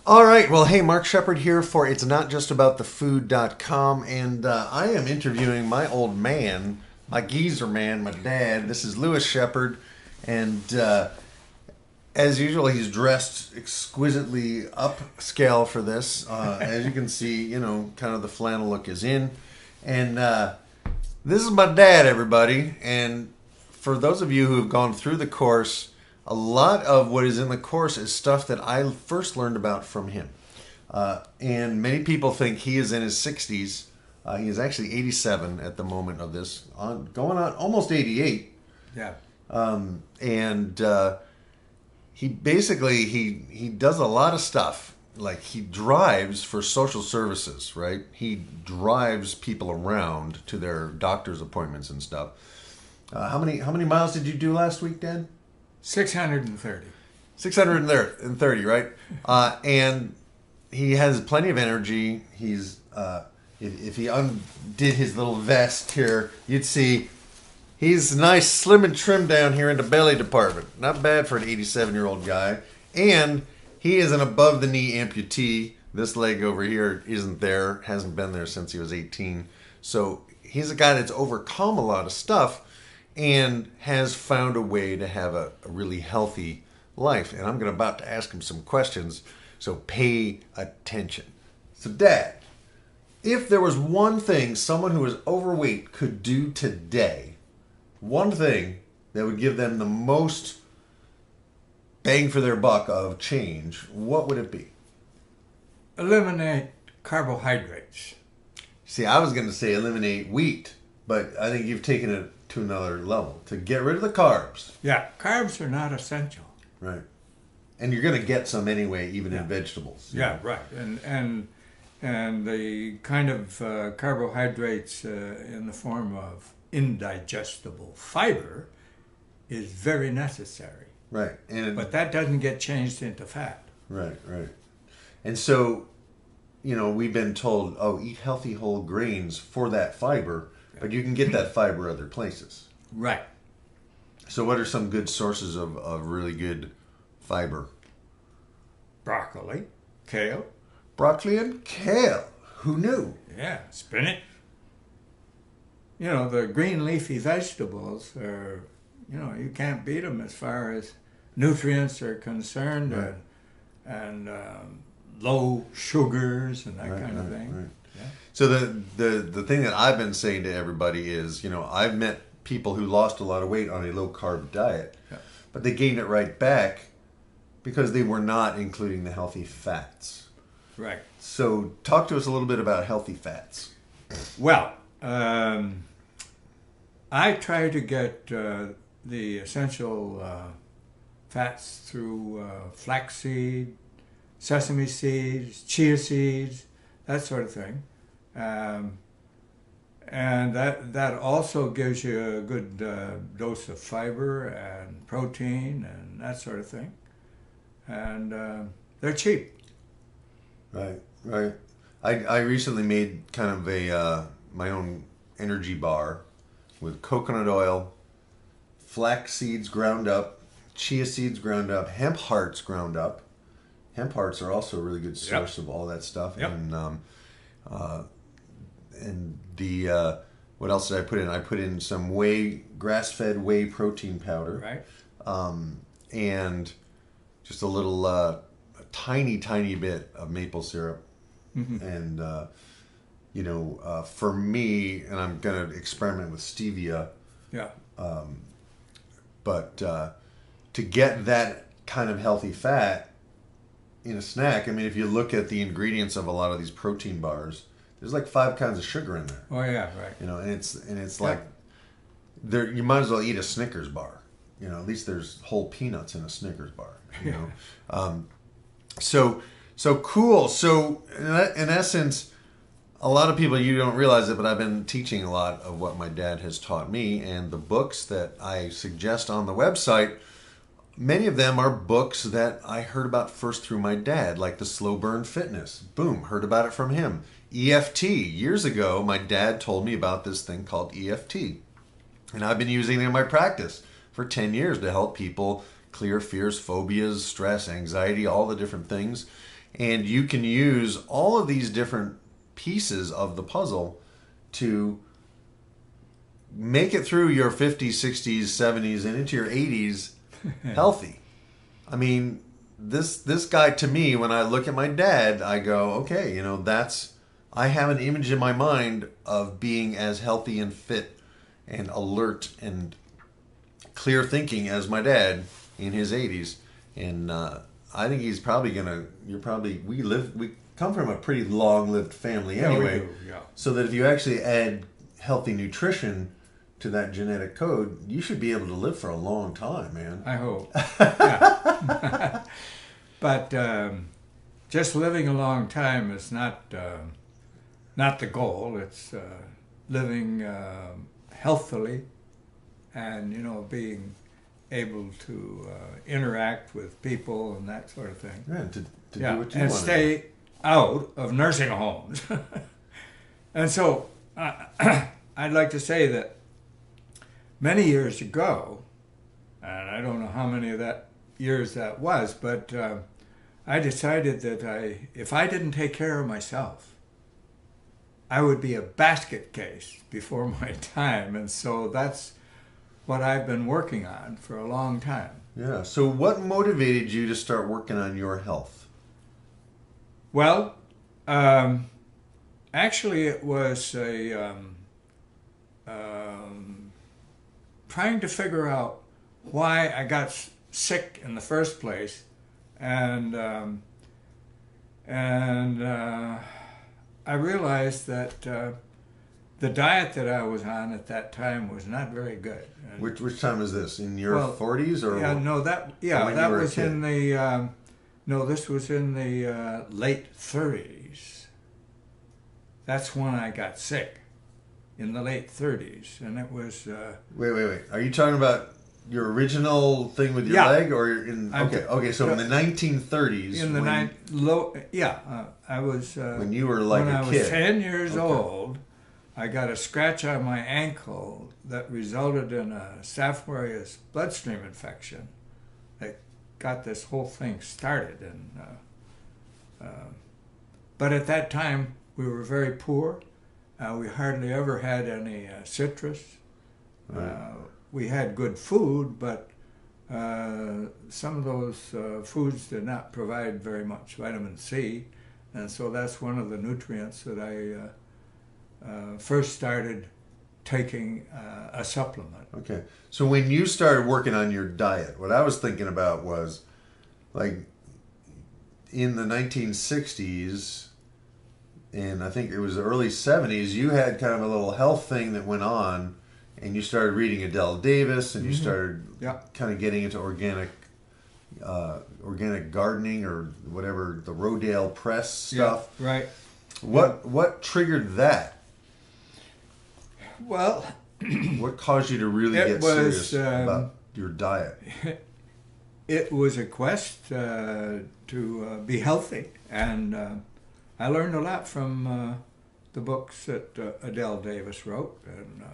All right. Well, hey, Mark Shepard here for It's Not Just About the Food.com. And I am interviewing my old man, my geezer man, my dad. This is Lewis Shepard. And as usual, he's dressed exquisitely upscale for this. As you can see, you know, kind of the flannel look is in. And this is my dad, everybody. And for those of you who have gone through the course, a lot of what is in the course is stuff that I first learned about from him. And many people think he is in his 60s. He is actually 87 at the moment of this, going on almost 88. Yeah. And he basically, he does a lot of stuff. Like he drives for social services, right? He drives people around to their doctor's appointments and stuff. How many miles did you do last week, Dad? 630. 630, right? And he has plenty of energy. He's if he undid his little vest here, you'd see he's nice, slim and trim down here in the belly department. Not bad for an 87-year-old guy. And he is an above-the-knee amputee. This leg over here isn't there, hasn't been there since he was 18. So he's a guy that's overcome a lot of stuff and has found a way to have a really healthy life. And I'm about to ask him some questions, so pay attention. So, Dad, if there was one thing someone who is overweight could do today, one thing that would give them the most bang for their buck of change, what would it be? Eliminate carbohydrates. See, I was going to say eliminate wheat, but I think you've taken it to another level, to get rid of the carbs. Yeah, carbs are not essential. Right. And you're going to get some anyway, even in vegetables. Yeah, right. And the kind of carbohydrates in the form of indigestible fiber is very necessary. Right. But that doesn't get changed into fat. Right, right. And so, you know, we've been told, oh, eat healthy whole grains for that fiber, but you can get that fiber other places. Right. So what are some good sources of really good fiber? Broccoli, kale. Broccoli and kale. Who knew? Yeah, spinach. You know, the green leafy vegetables are, you know, you can't beat them as far as nutrients are concerned, Right. and low sugars and that Right, kind of right, thing. right. Yeah. So the thing that I've been saying to everybody is, you know, I've met people who lost a lot of weight on a low carb diet, but they gained it right back because they were not including the healthy fats. Right. So talk to us a little bit about healthy fats. Well, I try to get the essential fats through flaxseed, sesame seeds, chia seeds, that sort of thing. And that also gives you a good dose of fiber and protein and that sort of thing. And they're cheap. Right, right. I recently made kind of a my own energy bar with coconut oil, flax seeds ground up, chia seeds ground up, hemp hearts ground up. Hemp hearts are also a really good source of all that stuff. Yep. And the what else did I put in? I put in some grass-fed whey protein powder. Right. And just a little a tiny bit of maple syrup. Mm-hmm. And you know, for me, and I'm gonna experiment with stevia. Yeah. But to get that kind of healthy fat in a snack, I mean, if you look at the ingredients of a lot of these protein bars, there's like 5 kinds of sugar in there. Oh yeah, right. You know, and it's like there you might as well eat a Snickers bar. You know, at least there's whole peanuts in a Snickers bar. You know, so cool. So in essence, a lot of people, you don't realize it, but I've been teaching a lot of what my dad has taught me, and the books that I suggest on the website, many of them are books that I heard about first through my dad, like the Slow Burn Fitness. Boom, heard about it from him. EFT. Years ago, my dad told me about this thing called EFT, and I've been using it in my practice for 10 years to help people clear fears, phobias, stress, anxiety, all the different things. And you can use all of these different pieces of the puzzle to make it through your 50s, 60s, 70s, and into your 80s healthy. I mean, this guy, to me, when I look at my dad, I go, okay, you know, I have an image in my mind of being as healthy and fit and alert and clear thinking as my dad in his 80s. And I think he's probably we come from a pretty long-lived family anyway. Yeah, we do, yeah. So that if you actually add healthy nutrition to that genetic code, you should be able to live for a long time, man. I hope. Yeah. But just living a long time is not the goal. It's living healthily and, you know, being able to interact with people and that sort of thing. Yeah, to do what you and want stay out of nursing homes. And so I'd like to say that many years ago, and I don't know how many of that years that was, but I decided that if I didn't take care of myself, I would be a basket case before my time. And so that's what I've been working on for a long time. Yeah. So what motivated you to start working on your health? Well, actually it was trying to figure out why I got sick in the first place, and I realized that the diet that I was on at that time was not very good. And Which time is this? In your 40s or? Yeah, no, that was in the this was in the late 30s. That's when I got sick, in the late 30s, and it was. Wait! Are you talking about your original thing with your leg, or in? Okay. So in the 1930s, in the I was when you were like when a I kid. was 10 years old. I got a scratch on my ankle that resulted in a Staph aureus bloodstream infection that got this whole thing started. And but at that time we were very poor. We hardly ever had any citrus. Right. We had good food, but some of those foods did not provide very much vitamin C, and so that's one of the nutrients that I first started taking a supplement. Okay. So when you started working on your diet, what I was thinking about was, like, in the 1960s, and I think it was the early 70s, you had kind of a little health thing that went on, and you started reading Adele Davis, and you started kind of getting into organic gardening or whatever, the Rodale Press stuff. Yeah, right. What triggered that? Well, what caused you to really get serious about your diet? It was a quest to be healthy, and I learned a lot from the books that Adele Davis wrote, and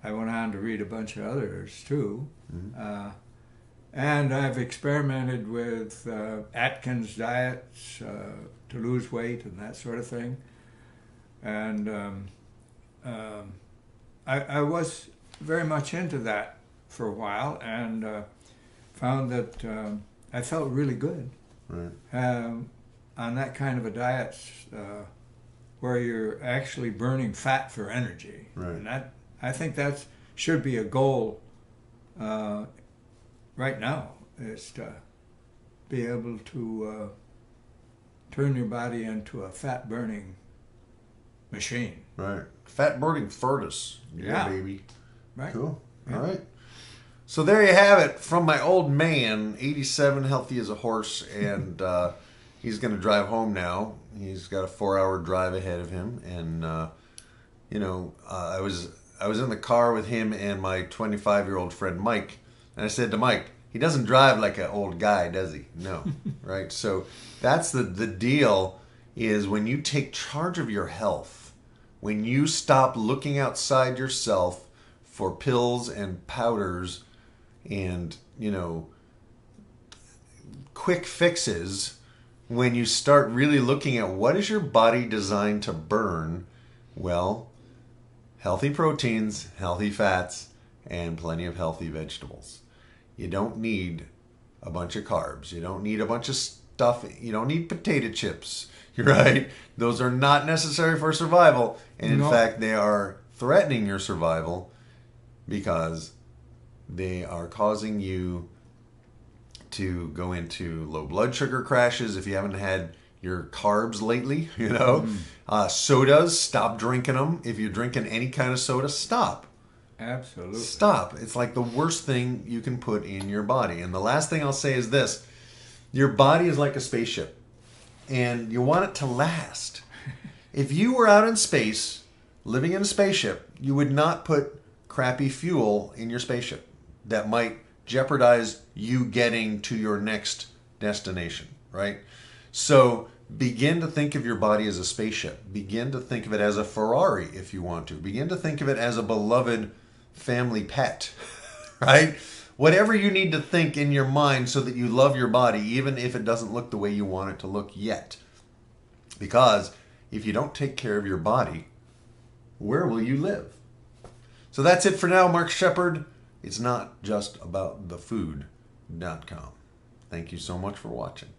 I went on to read a bunch of others too. Mm-hmm. And I've experimented with Atkins diets to lose weight and that sort of thing. And I was very much into that for a while, and found that I felt really good on that kind of a diet where you're actually burning fat for energy. Right. And that, I think that should be a goal right now, is to be able to turn your body into a fat-burning machine. Right. Fat-burning furnace. Yeah, baby. Right. Cool. Yeah. All right. So there you have it from my old man, 87, healthy as a horse, and he's going to drive home now. He's got a 4-hour drive ahead of him, and I was in the car with him and my 25-year-old friend Mike, and I said to Mike, he doesn't drive like an old guy, does he? No, right? So that's the deal, is when you take charge of your health, when you stop looking outside yourself for pills and powders and, quick fixes when you start really looking at what is your body designed to burn, well, healthy proteins, healthy fats, and plenty of healthy vegetables. You don't need a bunch of carbs. You don't need a bunch of stuff. You don't need potato chips. You're right. Those are not necessary for survival. And in fact, they are threatening your survival because they are causing you to go into low blood sugar crashes if you haven't had your carbs lately, you know. Sodas, stop drinking them. If you're drinking any kind of soda, stop. Absolutely. Stop. It's like the worst thing you can put in your body. And the last thing I'll say is this. Your body is like a spaceship, and you want it to last. If you were out in space, living in a spaceship, you would not put crappy fuel in your spaceship that might jeopardize you getting to your next destination, right? So begin to think of your body as a spaceship. Begin to think of it as a Ferrari if you want to. Begin to think of it as a beloved family pet, right? Whatever you need to think in your mind so that you love your body, even if it doesn't look the way you want it to look yet. Because if you don't take care of your body, where will you live? So that's it for now, Mark Shepard. It's not just about the food.com. Thank you so much for watching.